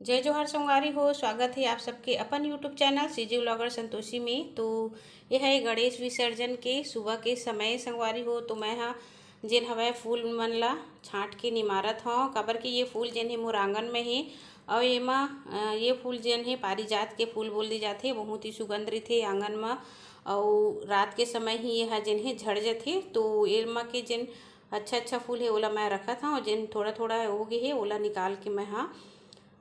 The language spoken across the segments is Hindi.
जय जोहार संगवारी हो। स्वागत है आप सबके अपन YouTube channel CG vlogger Santoshi में। तो यह है गणेश विसर्जन के सुबह के समय संगवारी हो। तो मैं हाँ जिन हवै फूल मन ला छाँट के निमारत हूँ, काबर कि ये फूल जिन है मोर आंगन में है। और एमा ये फूल जिन है पारिजात के फूल बोल दी जाते, बहुत ही सुगंधित है आंगन में। और रात के समय ही यह जिन है झड़ जाते। तो एमा के जिन अच्छा अच्छा फूल है ओला मैं रखा था, और जिन थोड़ा थोड़ा हो गए है ओला निकाल के मैं हाँ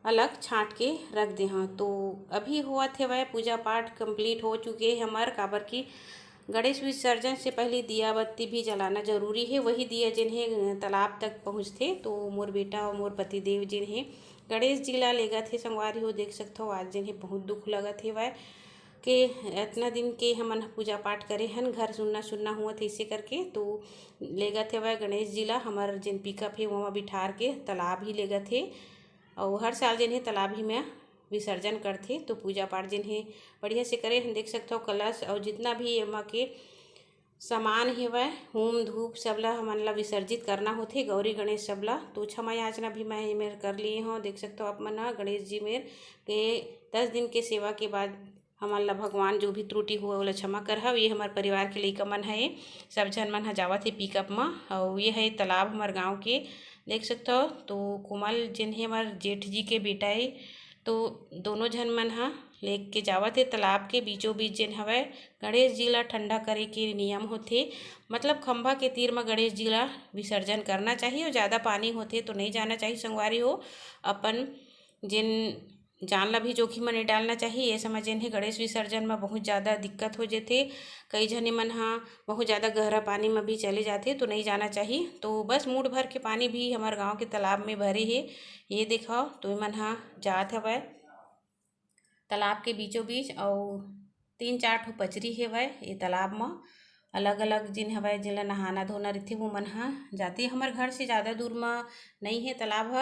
अलग छाँट के रख दे। हाँ तो अभी हुआ थे वह पूजा पाठ कंप्लीट हो चुके हैं हमार, काबर की गणेश विसर्जन से पहले दिया बत्ती भी जलाना जरूरी है। वही दिया जिन्हें तालाब तक पहुँचते। तो मोर बेटा और मोर पतिदेव जिन्हें गणेश जी ला लेगा थे संगवारी हो, देख सकते हो आज जिन्हें बहुत दुख लगा थे वह कि इतना दिन के हमन पूजा पाठ करे हन, घर सुनना सुनना हुआ थे इसे करके। तो लेगा थे वह गणेश जी ला हमार जिन पिकअप है वहाँ बिठार के तालाब ही लेगा थे। और हर साल जिन्हें तालाब ही में विसर्जन करते। तो पूजा पाठ जिन्हें बढ़िया से करे, हम देख सकते हो कलश और जितना भी एमा के सामान है वह होम धूप सबला हमन ला विसर्जित करना होते, गौरी गणेश सबला। तो क्षमा याचना भी मैं मेर कर लिए हूँ। देख सकते हो आप मन गणेश जी मेर के 10 दिन के सेवा के बाद हमन ला भगवान जो भी त्रुटि हुआ ओला क्षमा कर हव। ये हमारे परिवार के लइका मन है, सब जन मन जावत है पिकअप में। और ये है तालाब हमारे गाँव के, देख सकते हो। तो कोमल जिन है हमारे जेठ जी के बेटा है, तो दोनों जन मन लेके के जावत है तालाब के बीचों बीच जिन हवै गणेश जी ला ठंडा करे के नियम होते। मतलब खंभा के तीर में गणेश जी ला विसर्जन करना चाहिए, और ज़्यादा पानी होते तो नहीं जाना चाहिए संगवारी हो। अपन जिन जान ला भी जोखिम में नहीं डालना चाहिए। ये समझ जिन है गणेश विसर्जन में बहुत ज़्यादा दिक्कत हो जाते, कई जने मन बहुत ज़्यादा गहरा पानी में भी चले जाते, तो नहीं जाना चाहिए। तो बस मूड भर के पानी भी हमारे गांव के तालाब में भरे है, ये दिखाओ। तो मन जात हवै तालाब के बीचों बीच, और 3-4 ठो पचरी है वह ये तालाब में अलग अलग जिन हवै जिला नहाना धोना रहते वो मन जाती। हमारे घर से ज़्यादा दूर में नहीं है तालाब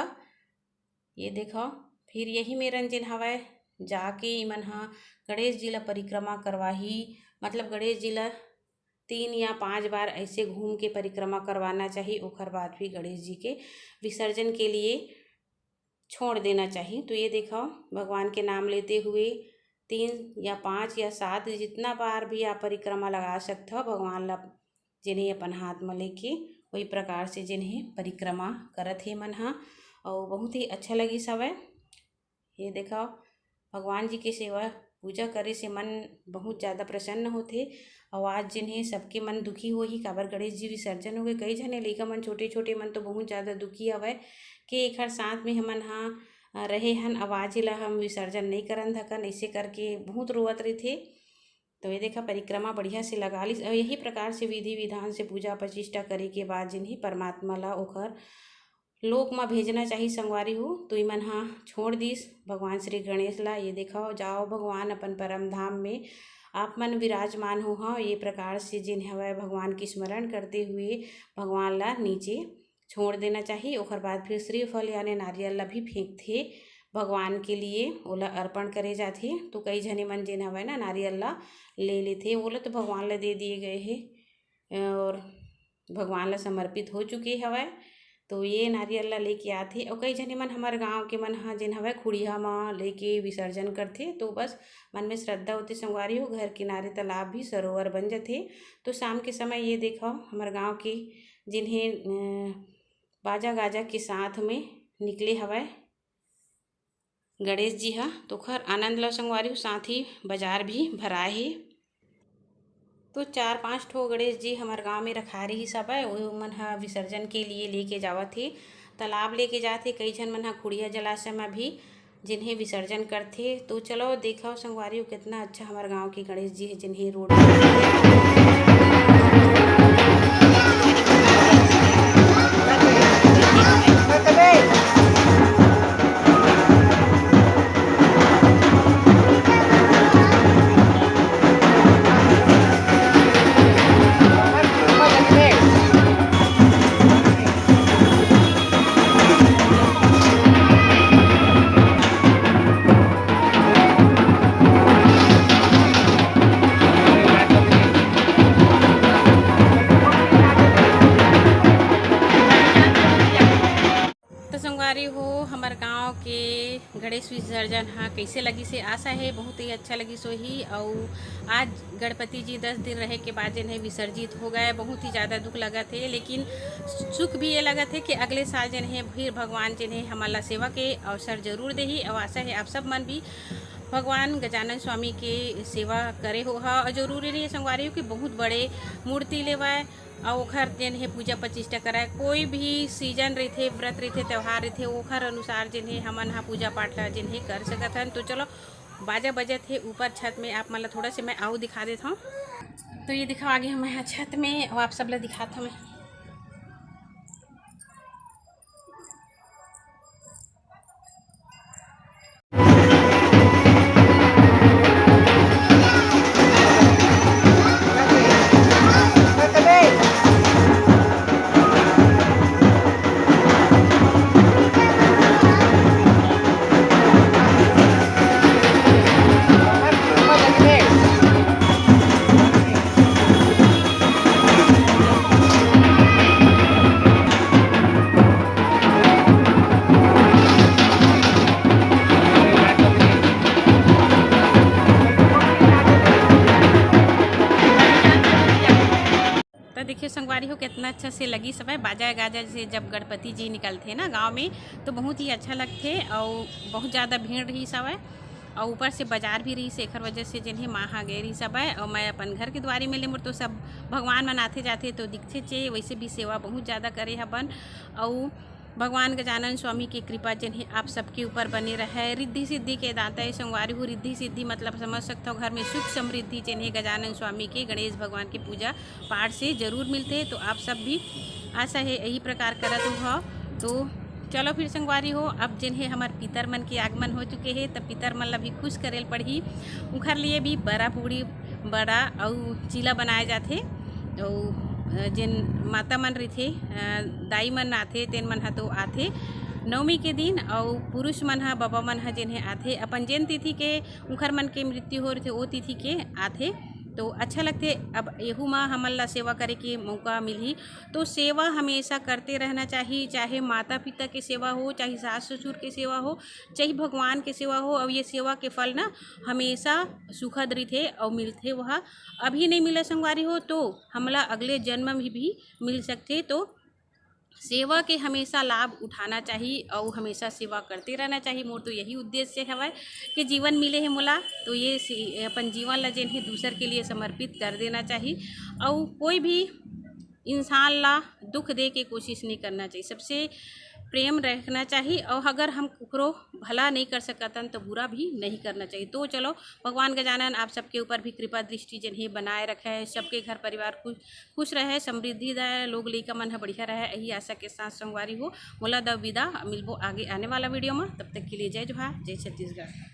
ये देखो। फिर यही मेरन जिन हवै जाके मन गणेश जी ला परिक्रमा करवाही। मतलब गणेश जी ला 3 या 5 बार ऐसे घूम के परिक्रमा करवाना चाहिए, ओकर बाद भी गणेश जी के विसर्जन के लिए छोड़ देना चाहिए। तो ये देखो भगवान के नाम लेते हुए 3 या 5 या 7 जितना बार भी आप परिक्रमा लगा सकते हो भगवान ला जिन्हें अपन हाथ में लेके, वही प्रकार से जिन्हें परिक्रमा करत है मन और बहुत ही अच्छा लगी सब है। ये देखो भगवान जी की सेवा पूजा करे से मन बहुत ज़्यादा प्रसन्न होते। और आज जिन्हें सबके मन दुखी हो ही, काबर गणेश जी विसर्जन हो गए, कई जने लइका मन छोटे छोटे मन तो बहुत ज़्यादा दुखी हवै कि एक साथ में हमन रहे हन, आवाज़ ला हम विसर्जन नहीं करन धकन, ऐसे करके बहुत रोवत रहे थे। तो ये देखा परिक्रमा बढ़िया से लगा ली, और यही प्रकार से विधि विधान से पूजा प्रतिष्ठा करे के बाद जिन्हें परमात्मा ला ओखर लोक में भेजना चाहिए संगवारी हो। तो इमन छोड़ दीस भगवान श्री गणेश ला। ये देखो जाओ भगवान अपन परम धाम में आप मन विराजमान हो। ये प्रकार से जिन हवै भगवान की स्मरण करते हुए भगवान ला नीचे छोड़ देना चाहिए। ओकर बाद फिर श्रीफल यानी नारियल ला भी फेंकते भगवान के लिए, ओला अर्पण करे जाते। तो कई जने मन जिन हवै ना नारियल ला ले लेते, ओला तो भगवान ला दे दिए गए हैं और भगवान ला समर्पित हो चुके हवै। तो ये नारियल ला लेके आते, और कई जने मन हमारे गांव के मन जिन हवै खुड़िया में लेके विसर्जन करते। तो बस मन में श्रद्धा होती संगवारी हो, घर किनारे तालाब भी सरोवर बन जाते। तो शाम के समय ये देखो हमारे गांव के जिन्हें बाजा गाजा के साथ में निकले हवै गणेश जी तो खर आनंद ला संगवारी हो, साथ ही बाजार भी भराए है। तो 4-5 ठो गणेश जी हमारे गांव में रखा रही सब है, वो मन विसर्जन के लिए लेके जावत थे, तालाब लेके जाते। कई जन मन खुड़िया जलाशय में भी जिन्हें विसर्जन करते। तो चलो देखो संगवारी हो कितना अच्छा हमारे गांव के गणेश जी है जिन्हें रोड गणेश विसर्जन हाँ कैसे लगी से आशा है बहुत ही अच्छा लगी सो ही। और आज गणपति जी 10 दिन रहे के बाद जिन्हें विसर्जित हो गए, बहुत ही ज़्यादा दुख लगा थे, लेकिन सुख भी ये लगा थे कि अगले साल जिन्हें फिर भगवान जिन्हें हमारा सेवा के अवसर जरूर दे ही। और आशा है आप सब मन भी भगवान गजानन स्वामी के सेवा करे हो। और जरूरी नहीं संगवारी हो कि बहुत बड़े मूर्ति लेवाए और ओखर जिन्हें पूजा प्रतिष्ठा कराए। कोई भी सीजन रहते, व्रत रहते, त्यौहार रहते, ओखर अनुसार जिन्हें हमन हा पूजा पाठ ला जिन्हें कर सकत हन। तो चलो बाजा बजत है ऊपर छत में, आप मतलब थोड़ा से मैं आऊ दिखा देता हूँ। तो ये दिखाओ आगे हम यहाँ छत में और आप सब ला दिखाता हूँ मैं। तो देखिए संगवारी हो कितना अच्छा से लगी सब है बाजा गाजा से जब गणपति जी निकलते हैं ना गांव में, तो बहुत ही अच्छा लगते और बहुत ज़्यादा भीड़ रही सब है। और ऊपर से बाजार भी रही से एकर वजह से जिन्हें माँ गए रही सब है। और मैं अपन घर के द्वारी में ले मोर तो सब भगवान मनाते जाते तो दिखते चे, वैसे भी सेवा बहुत ज़्यादा करे हबन। और भगवान गजानन स्वामी की कृपा जिन्हें आप सबके ऊपर बने रहे। रिद्धि सिद्धि के दाता है संगवारी हो। रिद्धि सिद्धि मतलब समझ सकता हो घर में सुख समृद्धि जिन्हें गजानन स्वामी के गणेश भगवान की पूजा पाठ से जरूर मिलते हैं। तो आप सब भी आशा है यही प्रकार करत हो। तो चलो फिर संगवारी हो, अब जिन्हें हमारे पितर मन के आगमन हो चुके हैं, तब पितर मन ला भी खुश करेल पड़ी। उखर लिए भी बड़ा पूड़ी बड़ा और चीला बनाए जाते। और जिन माता मन रही दाई मन आथे तेन मन हा तो आथे नवमी के दिन। और पुरुष मन हा बाबा मन हा जिन्हें आथे अपन जेन तिथि के उखर मन के मृत्यु हो रहे वो तिथि के आथे। तो अच्छा लगते। अब यहू माँ हमन ला सेवा करे के मौका मिली, तो सेवा हमेशा करते रहना चाहिए, चाहे माता पिता की सेवा हो, चाहे सास ससुर की सेवा हो, चाहे भगवान की सेवा हो। और ये सेवा के फल ना हमेशा सुखद रहते और मिलते। वह अभी नहीं मिला संगवारी हो तो हमला अगले जन्म में भी मिल सकते। तो सेवा के हमेशा लाभ उठाना चाहिए और हमेशा सेवा करते रहना चाहिए। मोर तो यही उद्देश्य है कि जीवन मिले है मोला, तो ये अपन जीवन ला जिन्हें दूसर के लिए समर्पित कर देना चाहिए। और कोई भी इंसान ला दुख दे के कोशिश नहीं करना चाहिए, सबसे प्रेम रखना चाहिए। और अगर हम कुकरो भला नहीं कर सकतन तो बुरा भी नहीं करना चाहिए। तो चलो भगवान गजानन आप सबके ऊपर भी कृपा दृष्टि जिन्हें बनाए रखे, सबके घर परिवार खुश रहे, समृद्धि रहे, लोग लइका मन बढ़िया रहे, यही आशा के साथ संगवारी हो मोला द विदा। मिलबो आगे आने वाला वीडियो में, तब तक के लिए जय जोहार, जय छत्तीसगढ़।